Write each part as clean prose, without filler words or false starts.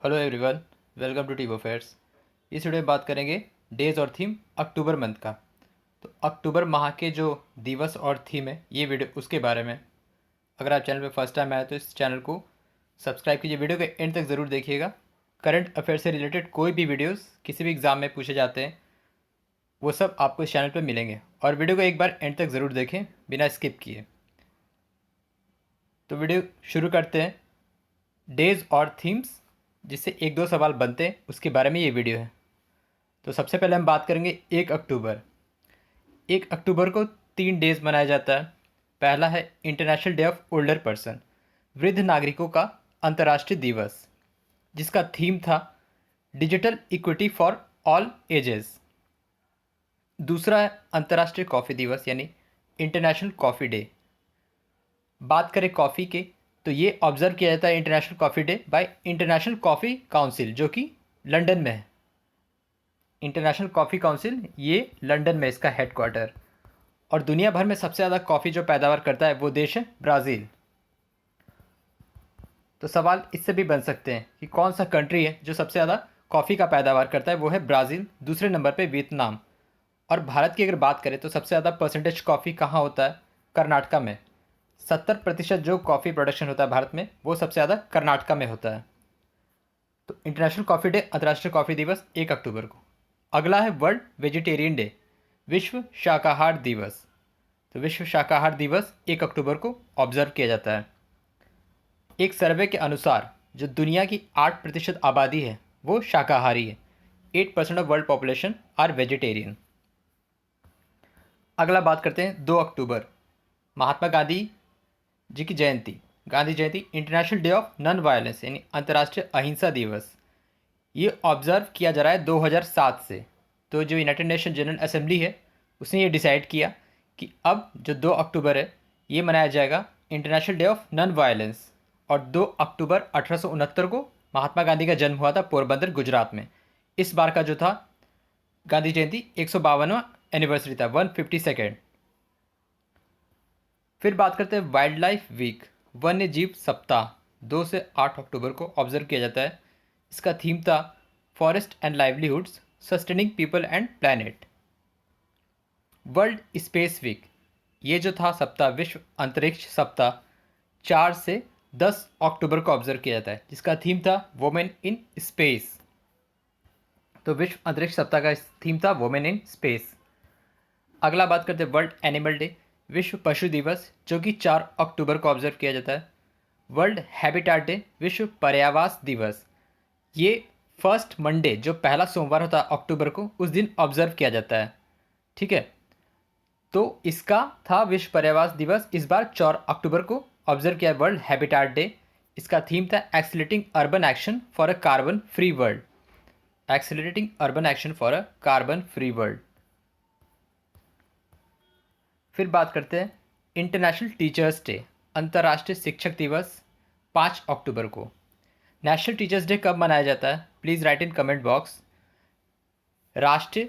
Hello everyone, welcome to टीवो फेयर्स। इस वीडियो में बात करेंगे डेज और थीम अक्टूबर मंथ का। तो अक्टूबर माह के जो दिवस और थीम है ये वीडियो उसके बारे में। अगर आप चैनल पे फर्स्ट टाइम आए तो इस चैनल को सब्सक्राइब कीजिए, वीडियो के एंड तक ज़रूर देखिएगा। करंट अफेयर से रिलेटेड कोई भी वीडियोस किसी भी एग्ज़ाम में पूछे जाते हैं वो सब आपको इस चैनल पर मिलेंगे, और वीडियो को एक बार एंड तक ज़रूर देखें बिना स्किप किए। तो वीडियो शुरू करते हैं। डेज और थीम्स जिससे एक दो सवाल बनते हैं उसके बारे में ये वीडियो है। तो सबसे पहले हम बात करेंगे 1 अक्टूबर। 1 अक्टूबर को 3 डेज मनाया जाता है। पहला है international day of older person, वृद्ध नागरिकों का अंतर्राष्ट्रीय दिवस, जिसका थीम था digital equity for all ages. दूसरा है अंतर्राष्ट्रीय कॉफ़ी दिवस यानी इंटरनेशनल कॉफ़ी डे। बात करें कॉफ़ी के तो ये ऑब्जर्व किया जाता है international coffee day bye international coffee council, जो कि लंदन में है। इंटरनेशनल कॉफ़ी काउंसिल ये लंदन में इसका हेडक्वार्टर। और दुनिया भर में सबसे ज़्यादा कॉफ़ी जो पैदावार करता है वो देश है ब्राज़ील। तो सवाल इससे भी बन सकते हैं कि कौन सा कंट्री है जो सबसे ज़्यादा कॉफ़ी का पैदावार करता है, वो है ब्राज़ील। दूसरे नंबर पे वियतनाम। और भारत की अगर बात करें तो सबसे ज़्यादा परसेंटेज कॉफ़ी कहाँ होता है? कर्नाटका में। 70% जो कॉफ़ी प्रोडक्शन होता है भारत में वो सबसे ज़्यादा कर्नाटका में होता है। तो इंटरनेशनल कॉफ़ी डे, अंतर्राष्ट्रीय कॉफ़ी दिवस 1 अक्टूबर को। अगला है वर्ल्ड वेजिटेरियन डे, विश्व शाकाहार दिवस। तो विश्व शाकाहार दिवस 1 अक्टूबर को ऑब्जर्व किया जाता है। एक सर्वे के अनुसार जो दुनिया की 8% आबादी है वो शाकाहारी है। 8% of world population are vegetarian. अगला बात करते हैं 2 अक्टूबर, महात्मा गांधी जी की Jayanti. Gandhi Jayanti, international day of non violence यानी अंतर्राष्ट्रीय अहिंसा दिवस। ये ऑब्ज़र्व किया जा रहा है 2007 से। तो जो यूनाइटेड नेशन जनरल असेंबली है उसने ये डिसाइड किया कि अब जो 2 अक्टूबर है ये मनाया जाएगा international day of non violence. और 2 अक्टूबर 1869 को महात्मा गांधी का जन्म हुआ था पोरबंदर, गुजरात में। इस बार का जो था गांधी जयंती 152वां एनिवर्सरी था, 152nd। फिर बात करते हैं वाइल्ड लाइफ वीक, वन्य जीव सप्ताह। 2 से 8 अक्टूबर को ऑब्जर्व किया जाता है। इसका थीम था forest and livelihoods sustaining people and planet. World space week, ये जो था सप्ताह, विश्व अंतरिक्ष सप्ताह, 4 से 10 अक्टूबर को ऑब्जर्व किया जाता है, जिसका थीम था वोमेन इन स्पेस। तो विश्व अंतरिक्ष सप्ताह का थीम था वोमेन इन स्पेस। अगला बात करते हैं वर्ल्ड एनिमल डे, विश्व पशु दिवस, जो कि 4 अक्टूबर को ऑब्जर्व किया जाता है। वर्ल्ड हैबिटाट डे, विश्व पर्यावास दिवस, ये फर्स्ट मंडे जो पहला सोमवार होता है अक्टूबर को उस दिन ऑब्जर्व किया जाता है। ठीक है, तो इसका था विश्व पर्यावरण दिवस, इस बार 4 अक्टूबर को ऑब्जर्व किया वर्ल्ड हैबिटाट डे। इसका थीम था accelerating urban action for a carbon free world. Accelerating urban action for a carbon free world. फिर बात करते हैं इंटरनेशनल टीचर्स डे, अंतर्राष्ट्रीय शिक्षक दिवस, 5 अक्टूबर को। नेशनल टीचर्स डे कब मनाया जाता है? Please write in comment box. राष्ट्रीय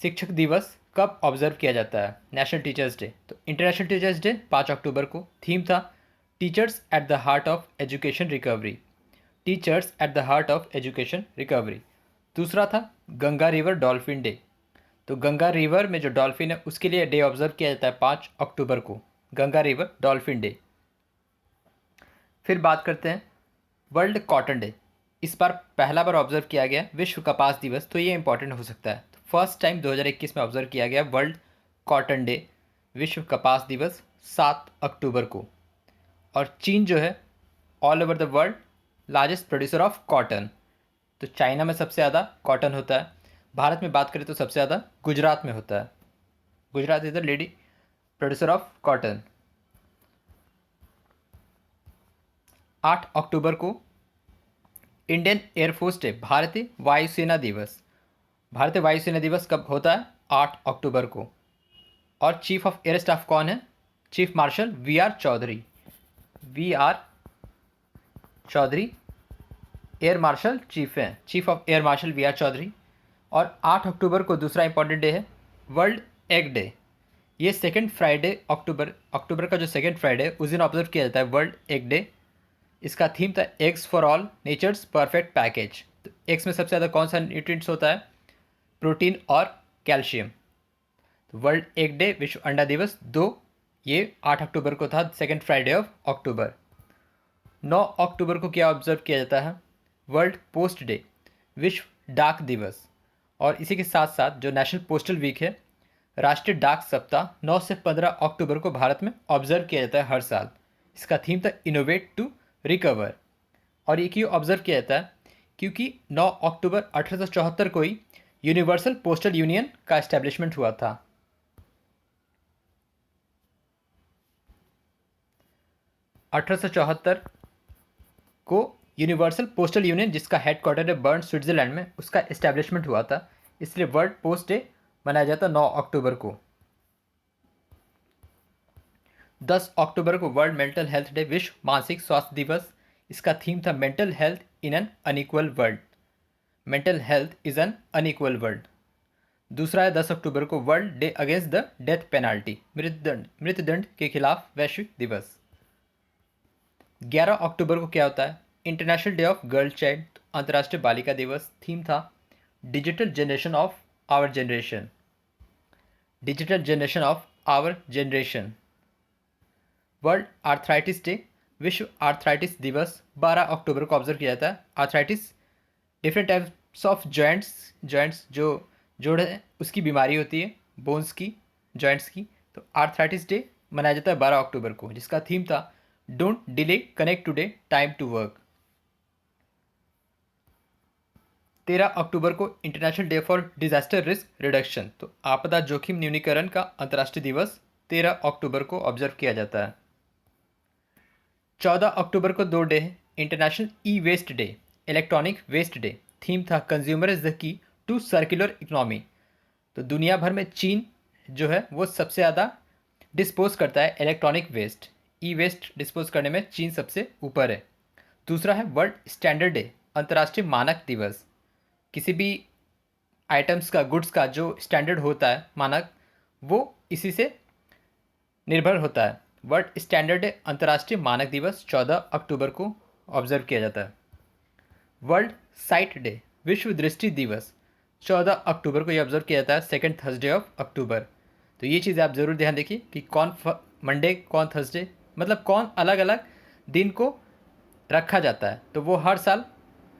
शिक्षक दिवस कब ऑब्जर्व किया जाता है? National teachers day. तो इंटरनेशनल टीचर्स डे 5 अक्टूबर को। थीम था teachers at the heart of education recovery. Teachers at the heart of education recovery. दूसरा था गंगा रिवर डॉल्फिन डे। तो गंगा रिवर में जो डॉल्फिन है उसके लिए डे ऑब्जर्व किया जाता है 5 अक्टूबर को, गंगा रिवर डॉल्फिन डे। फिर बात करते हैं वर्ल्ड कॉटन डे। इस बार पहला बार ऑब्जर्व किया गया विश्व कपास दिवस, तो ये इंपॉर्टेंट हो सकता है। तो फर्स्ट टाइम 2021 में ऑब्जर्व किया गया वर्ल्ड कॉटन डे, विश्व कपास दिवस, 7 अक्टूबर को। और चीन जो है all over the world largest producer of cotton. तो चाइना में सबसे ज़्यादा कॉटन होता है। भारत में बात करें तो सबसे ज़्यादा गुजरात में होता है। Gujarat is the lady producer of cotton. 8 अक्टूबर को इंडियन एयरफोर्स डे, भारतीय वायुसेना दिवस। भारतीय वायुसेना दिवस कब होता है? 8 अक्टूबर को। और चीफ ऑफ एयर स्टाफ कौन है? Chief marshal V R Chaudhary. V R Chaudhary air marshal chief हैं, chief of air marshal V R Chaudhary. और 8 अक्टूबर को दूसरा इंपॉर्टेंट डे है वर्ल्ड एग डे। ये सेकेंड फ्राइडे अक्टूबर का जो सेकेंड फ्राइडे उस दिन ऑब्जर्व किया जाता है वर्ल्ड एग डे। इसका थीम था eggs for all nature's perfect package. तो एग्स में सबसे ज़्यादा कौन सा न्यूट्रिएंट्स होता है? प्रोटीन और कैल्शियम। तो वर्ल्ड एग डे, विश्व अंडा दिवस 2, ये 8 अक्टूबर को था, सेकेंड फ्राइडे ऑफ अक्टूबर। 9 अक्टूबर को क्या ऑब्जर्व किया जाता है? वर्ल्ड पोस्ट डे, विश्व डाक दिवस। और इसी के साथ साथ जो नेशनल पोस्टल वीक है, राष्ट्रीय डाक सप्ताह 9 से 15 अक्टूबर को भारत में ऑब्जर्व किया जाता है हर साल। इसका थीम था इनोवेट टू रिकवर। और ये क्यों ऑब्जर्व किया जाता है? क्योंकि 9 अक्टूबर 1874 को ही यूनिवर्सल पोस्टल यूनियन का एस्टेब्लिशमेंट हुआ था। 1874 को यूनिवर्सल पोस्टल यूनियन, जिसका हेडक्वार्टर है बर्न स्विट्जरलैंड में, उसका एस्टेब्लिशमेंट हुआ था। इसलिए वर्ल्ड पोस्ट डे मनाया जाता 9 अक्टूबर को। 10 अक्टूबर को वर्ल्ड मेंटल हेल्थ डे, विश्व मानसिक स्वास्थ्य दिवस। इसका थीम था mental health in an unequal world. Mental health is an unequal world. दूसरा है 10 अक्टूबर को world day against the death penalty, मृत्युदंड के खिलाफ वैश्विक दिवस। 11 अक्टूबर को क्या होता है? International day of girl child, अंतर्राष्ट्रीय बालिका दिवस। थीम था digital generation of our generation. Digital generation of our generation. World arthritis day, विश्व आर्थराइटिस दिवस 12 अक्टूबर को ऑब्जर्व किया जाता है। Arthritis different types of joints जो जोड़ है उसकी बीमारी होती है, बोन्स की, जॉइंट्स की। तो आर्थराइटिस डे मनाया जाता है 12 अक्टूबर को, जिसका थीम था don't delay connect today time to work. 13 अक्टूबर को international day for disaster risk reduction, तो आपदा जोखिम न्यूनीकरण का अंतर्राष्ट्रीय दिवस 13 अक्टूबर को ऑब्जर्व किया जाता है। 14 अक्टूबर को 2 डे है, international e waste day, electronic waste day. Theme था consumer is the key to circular economy. तो दुनिया भर में चीन जो है वो सबसे ज़्यादा डिस्पोज करता है इलेक्ट्रॉनिक वेस्ट। ई वेस्ट डिस्पोज करने में चीन सबसे ऊपर है। दूसरा है वर्ल्ड स्टैंडर्ड डे, अंतर्राष्ट्रीय मानक दिवस। किसी भी आइटम्स का, गुड्स का जो स्टैंडर्ड होता है, मानक, वो इसी से निर्भर होता है। वर्ल्ड स्टैंडर्ड डे, अंतर्राष्ट्रीय मानक दिवस 14 अक्टूबर को ऑब्जर्व किया जाता है। वर्ल्ड साइट डे, विश्व दृष्टि दिवस 14 अक्टूबर को ये ऑब्जर्व किया जाता है, सेकेंड थर्सडे ऑफ अक्टूबर। तो ये चीज़ें आप ज़रूर ध्यान देखिए कि कौन मंडे कौन थर्सडे, मतलब कौन अलग अलग दिन को रखा जाता है। तो वो हर साल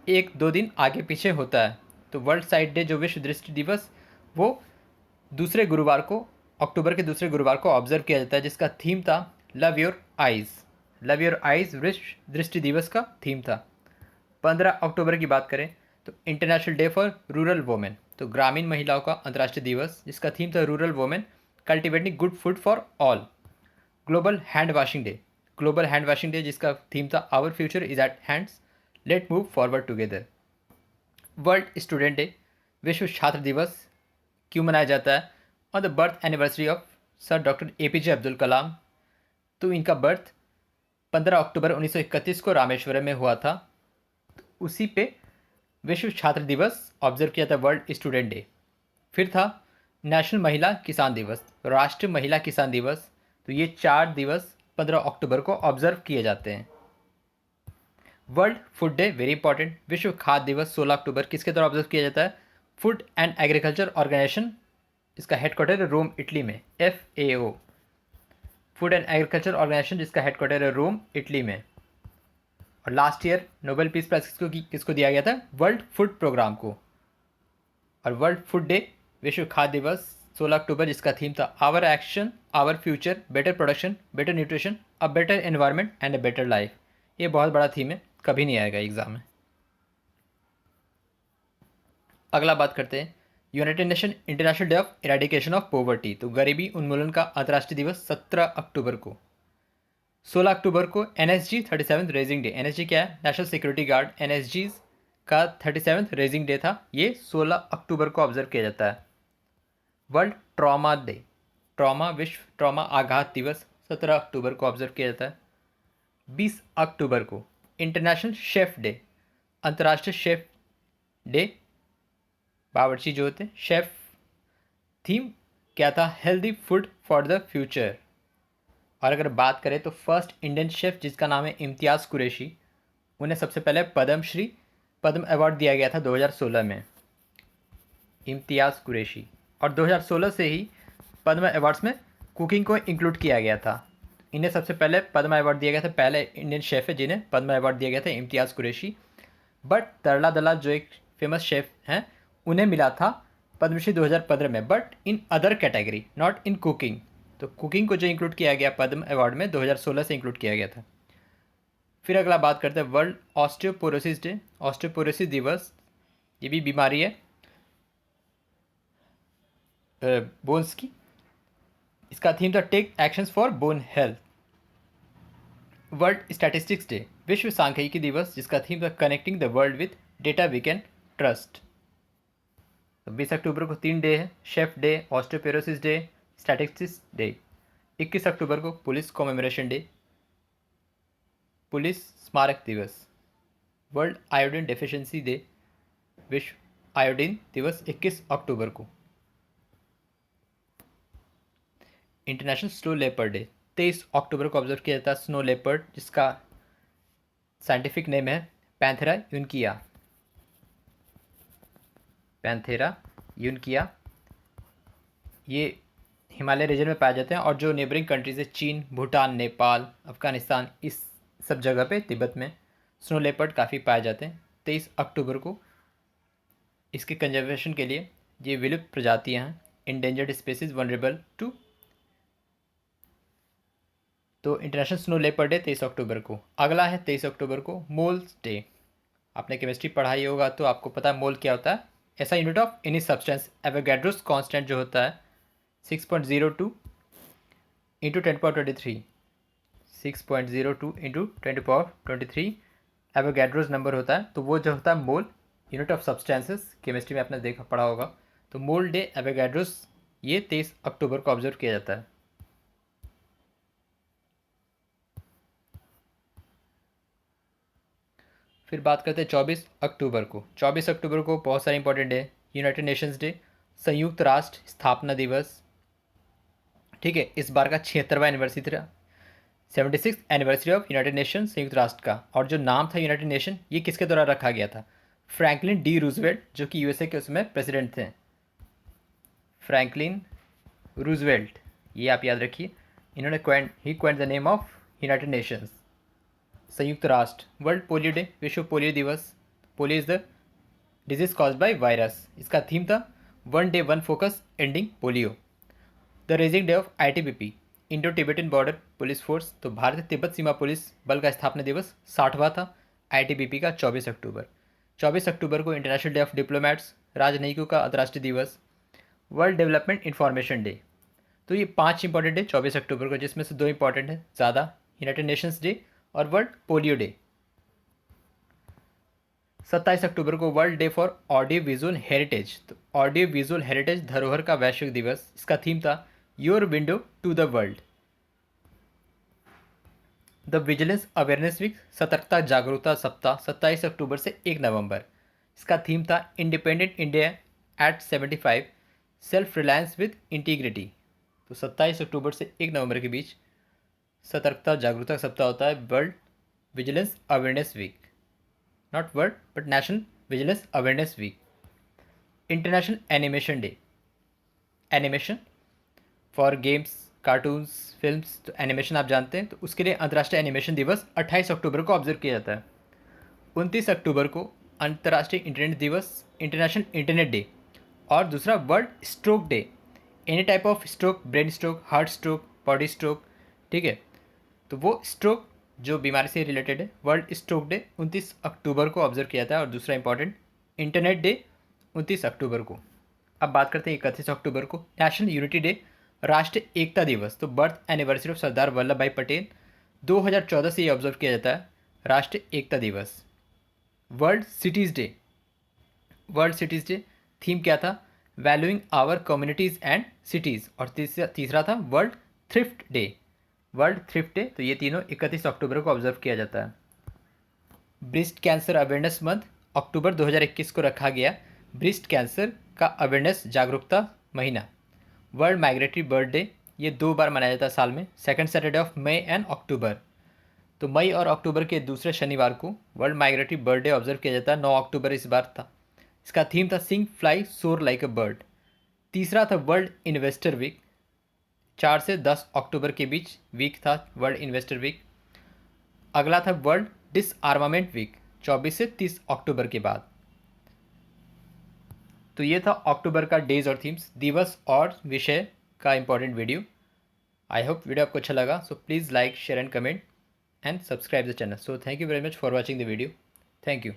1-2 दिन आगे पीछे होता है। तो वर्ल्ड साइट डे जो विश्व दृष्टि दिवस, वो दूसरे गुरुवार को, अक्टूबर के दूसरे गुरुवार को ऑब्जर्व किया जाता है, जिसका थीम था love your eyes. Love your eyes विश्व दृष्टि दिवस का थीम था। 15 अक्टूबर की बात करें तो international day for rural women, तो ग्रामीण महिलाओं का अंतर्राष्ट्रीय दिवस, जिसका थीम था rural women cultivating good food for all. Global hand washing day, global hand washing day, जिसका थीम था our future is at hands, let move forward together. World student day, विश्व छात्र दिवस, क्यों मनाया जाता है? On the birth anniversary of sir doctor APJ Abdul Kalam. तो इनका बर्थ 15 अक्टूबर 1931 को रामेश्वरम में हुआ था। तो उसी पे विश्व छात्र दिवस ऑब्जर्व किया था, वर्ल्ड स्टूडेंट डे। फिर था नेशनल महिला किसान दिवस, राष्ट्रीय महिला किसान दिवस। तो ये 4 दिवस 15 अक्टूबर को ऑब्जर्व किए जाते हैं। World food day, very important, विश्व खाद्य दिवस 16 अक्टूबर किसके द्वारा ऑब्जर्व किया जाता है? फूड एंड एग्रीकल्चर ऑर्गेनाइजेशन, इसका हेडक्वार्टर है रोम, इटली में, FAO, food and agriculture organisation, जिसका हेडक्वार्टर है रोम, इटली में। और last year Nobel peace prize किसको दिया गया था? वर्ल्ड फूड प्रोग्राम को। और वर्ल्ड फूड डे, विश्व खाद्य दिवस 16 अक्टूबर, जिसका थीम था our action our future, better production, better nutrition, a better environment and a better life. ये बहुत बड़ा थीम है, कभी नहीं आएगा एग्जाम में। अगला बात करते हैं United nation international day of eradication of poverty, तो गरीबी उन्मूलन का अंतर्राष्ट्रीय दिवस 17 अक्टूबर को। 16 अक्टूबर को NSG 37th raising day, NSG क्या है? नेशनल सिक्योरिटी गार्ड, NSG का 37th रेजिंग डे था, ये 16 अक्टूबर को ऑब्जर्व किया जाता है। वर्ल्ड ट्रॉमा डे, ट्रॉमा, विश्व ट्रॉमा आघात दिवस 17 अक्टूबर को ऑब्जर्व किया जाता है। 20 अक्टूबर को इंटरनेशनल शेफ डे, अंतर्राष्ट्रीय शेफ डे, बावर्ची जो होते हैं शेफ। थीम क्या था? Healthy food for the future. और अगर बात करें तो फर्स्ट इंडियन शेफ जिसका नाम है इम्तियाज़ कुरैशी, उन्हें सबसे पहले पद्म अवार्ड दिया गया था 2016 में, इम्तियाज़ कुरैशी। और 2016 से ही पद्म अवार्ड्स में कुकिंग को इंक्लूड किया गया था। इन्हें सबसे पहले पद्म अवार्ड दिया गया था, पहले इंडियन शेफ़ है जिन्हें पद्म अवार्ड दिया गया था, इम्तियाज़ कुरैशी। बट तरला दलाल जो एक फेमस शेफ़ हैं, उन्हें मिला था पद्मश्री 2015 में, but in other category, not in cooking. तो कुकिंग को जो इंक्लूड किया गया पद्म अवार्ड में 2016 से इंक्लूड किया गया था। फिर अगला बात करते हैं वर्ल्ड ऑस्टियोपोरोसिस डे, ऑस्टियोपोरोसिस दिवस। ये भी बीमारी है बोन्स की। इसका थीम था take actions for bone health. World statistics day, विश्व सांख्यिकी दिवस, जिसका थीम था connecting the world with data we can trust. 20 अक्टूबर को 3 डे है, chef day, osteoporosis day, statistics day. 21 अक्टूबर को पुलिस कॉमेमोरेशन डे, पुलिस स्मारक दिवस। वर्ल्ड आयोडीन डेफिशिएंसी डे, विश्व आयोडीन दिवस 21 अक्टूबर को। इंटरनेशनल स्नो लेपर्ड डे 23 अक्टूबर को ऑब्जर्व किया जाता है। स्नो लेपर्ड, जिसका साइंटिफिक नेम है पैंथेरा यूनकिया, पैंथेरा यूनकिया। ये हिमालय रीजन में पाए जाते हैं और जो नेबरिंग कंट्रीज है चीन, भूटान, नेपाल, अफगानिस्तान, इस सब जगह पे, तिब्बत में स्नो लेपर्ड काफ़ी पाए जाते हैं। 23 अक्टूबर को इसके कंजर्वेशन के लिए, ये विलुप्त प्रजातियां हैं, इंडेंजर्ड स्पेसीज वनरेबल टू। तो इंटरनेशनल स्नो लेपर्ड डे 23 अक्टूबर को। अगला है 23 अक्टूबर को मोल्स डे। आपने केमिस्ट्री पढ़ाई होगा तो आपको पता है मोल क्या होता है। ऐसा unit of any substance, Avogadro's constant जो होता है 6.02 इंटू 10^23, 6.02 इंटू 10^23 एवोगैड्रोस नंबर होता है। तो वो जो होता है मोल, यूनिट ऑफ सब्सटेंसेस, केमिस्ट्री में आपने देखा पढ़ा होगा। तो मोल डे, एवोगैड्रोस, ये 23 अक्टूबर को ऑब्जर्व किया जाता है। फिर बात करते हैं 24 अक्टूबर को। 24 अक्टूबर को बहुत सारे important day, United Nations day, संयुक्त राष्ट्र स्थापना दिवस। ठीक है, इस बार का 76वां एनिवर्सरी था, 76th anniversary of United nation, संयुक्त राष्ट्र का। और जो नाम था यूनाइटेड नेशन, ये किसके द्वारा रखा गया था? फ्रैंकलिन डी रूजवेल्ट, जो कि यूएसए के उसमें प्रेसिडेंट थे। फ्रैंकलिन रूजवेल्ट, ये आप याद रखिए। इन्होंने Quint the name of United Nations, संयुक्त राष्ट्र। वर्ल्ड पोलियो डे, विश्व पोलियो दिवस। Polio is the disease cause by virus. इसका थीम था one day one focus ending polio. The raising day of ITBP, Indo Tibetan border police force. तो भारतीय तिब्बत सीमा police बल का स्थापना दिवस 60वां था आईटीबीपी का, 24 अक्टूबर। 24 अक्टूबर को इंटरनेशनल डे ऑफ डिप्लोमेट्स, राजनयिकों का अंतर्राष्ट्रीय दिवस। World development information day. तो ये 5 इंपॉर्टेंट डे 24 अक्टूबर को, जिसमें से 2 इंपॉर्टेंट है ज़्यादा, यूनाइटेड नेशंस डे और वर्ल्ड पोलियो डे। 27 अक्टूबर को world day for audio visual heritage. तो ऑडियो विजुअल हेरिटेज, धरोहर का वैश्विक दिवस। इसका थीम था your window to the world. The vigilance awareness week, सतर्कता जागरूकता सप्ताह, 27 अक्टूबर से 1 नवंबर। इसका थीम था independent India at 75, self reliance with integrity. तो 27 अक्टूबर से 1 नवंबर के बीच सतर्कता जागरूकता सप्ताह होता है, world vigilance awareness week, not world but national vigilance awareness week. International animation day, animation for games, cartoons, films. तो एनिमेशन आप जानते हैं, तो उसके लिए अंतर्राष्ट्रीय एनिमेशन दिवस 28 अक्टूबर को ऑब्जर्व किया जाता है। 29 अक्टूबर को अंतर्राष्ट्रीय इंटरनेट दिवस, इंटरनेशनल इंटरनेट डे। और दूसरा world stroke day, any type of stroke, brain stroke, heart stroke, body stroke. ठीक है, तो वो स्ट्रोक जो बीमारी से रिलेटेड है, वर्ल्ड स्ट्रोक डे 29 अक्टूबर को ऑब्जर्व किया जाता है। और दूसरा इंपॉर्टेंट इंटरनेट डे 29 अक्टूबर को। अब बात करते हैं 31 अक्टूबर को, नेशनल यूनिटी डे, राष्ट्रीय एकता दिवस। तो birth anniversary of Sardar Vallabh भाई पटेल, 2014 से ये ऑब्जर्व किया जाता है, राष्ट्रीय एकता दिवस। World cities day, world cities day theme क्या था? Valuing our communities and cities. और तीसरा था world thrift day, world thrift day. तो ये तीनों 31 अक्टूबर को ऑब्जर्व किया जाता है। ब्रेस्ट कैंसर अवेयरनेस मंथ, अक्टूबर 2021 को रखा गया ब्रेस्ट कैंसर का अवेयरनेस जागरूकता महीना। वर्ल्ड माइग्रेटरी बर्ड डे, ये 2 बार मनाया जाता है साल में, second Saturday of May and October. तो मई और अक्टूबर के दूसरे शनिवार को world migratory bird day observe किया जाता है। 9 अक्टूबर इस बार था। इसका थीम था सिंग फ्लाई सोर लाइक अ बर्ड। तीसरा था वर्ल्ड इन्वेस्टर वीक, 4 से 10 अक्टूबर के बीच वीक था वर्ल्ड इन्वेस्टर वीक। अगला था वर्ल्ड डिसआर्मामेंट वीक, 24 से 30 अक्टूबर के बाद। तो ये था अक्टूबर का डेज और थीम्स, दिवस और विषय का important video. I hope video आपको अच्छा लगा। So please like, share and comment and subscribe the channel. So thank you very much for watching the video. Thank you.